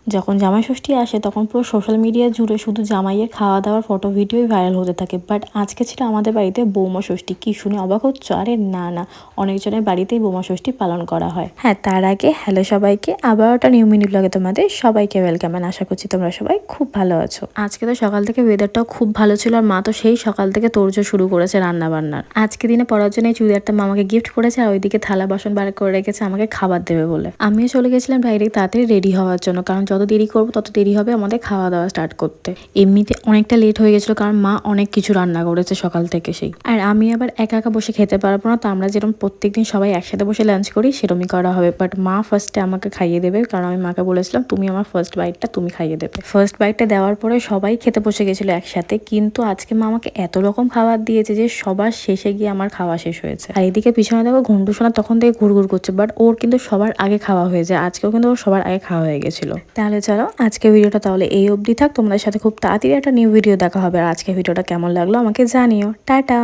যখন জামাই ষষ্ঠী আসে তখন পুরো সোশ্যাল মিডিয়া জুড়ে শুধু জামাইয়ের খাওয়া দাওয়ার ফটো ভিডিওই ভাইরাল হতে থাকে। বাট আজকে ছিল আমাদের বাড়িতে বৌমা ষষ্ঠী। কি শুনে অবাক হচ্ছ? আরে না না, অনেকজনের বাড়িতেই বৌমা ষষ্ঠী পালন করা হয়। হ্যাঁ, তার আগে হ্যালো সবাইকে, আবার একটা নিউ মিনিট লাগে তোমাদের সবাইকে ওয়েলকাম। আশা করছি তোমরা সবাই খুব ভালো আছো। আজকে তো সকাল থেকে ওয়েদারটাও খুব ভালো ছিল, আর মা তো সেই সকাল থেকে তোড়জোড় শুরু করেছে রান্না বান্নার। আজকে দিনে পড়ার জন্য এই চুড়িদারটা মা আমাকে গিফট করেছে, আর ওইদিকে থালা বাসন বার করে রেখেছে আমাকে খাবার দেবে বলে। আমিও চলে গেছিলাম বাইরে তাড়াতাড়ি রেডি হওয়ার জন্য, কারণ যত দেরি করবো তত দেরি হবে আমাদের খাওয়া দাওয়া স্টার্ট করতে। এমনিতে অনেকটা লেট হয়ে গেছিলো, কারণ মা অনেক কিছু রান্না করেছে সকাল থেকে সেই। আর আমি আবার একা একা বসে খেতে পারবো না, তো আমরা যেরকম প্রত্যেকদিন সবাই একসাথে বসে লাঞ্চ করি সেরকমই করা হবে। বাট মা ফার্স্টে আমাকে খাইয়ে দেবে, কারণ আমি মাকে বলেছিলাম তুমি আমার ফার্স্ট বাইটটা তুমি খাইয়ে দেবে। ফার্স্ট বাইটটা দেওয়ার পরে সবাই খেতে বসে গেছিলো একসাথে, কিন্তু আজকে মা আমাকে এত রকম খাবার দিয়েছে যে সবার শেষে গিয়ে আমার খাওয়া শেষ হয়েছে। আর এদিকে পিছনে দেখো ঘন্টু সোনা তখন থেকে ঘুরঘুর করছে, বাট ওর কিন্তু সবার আগে খাওয়া হয়ে যায়। আজকেও কিন্তু ওর সবার আগে খাওয়া হয়ে গেছিলো। তাহলে চলো আজকে ভিডিওটা তাহলে এই অবধি থাক। তোমাদের সাথে খুব তাড়াতাড়ি একটা নিউ ভিডিও দেখা হবে। আর আজকে ভিডিওটা কেমন লাগলো আমাকে জানিও। টাটা।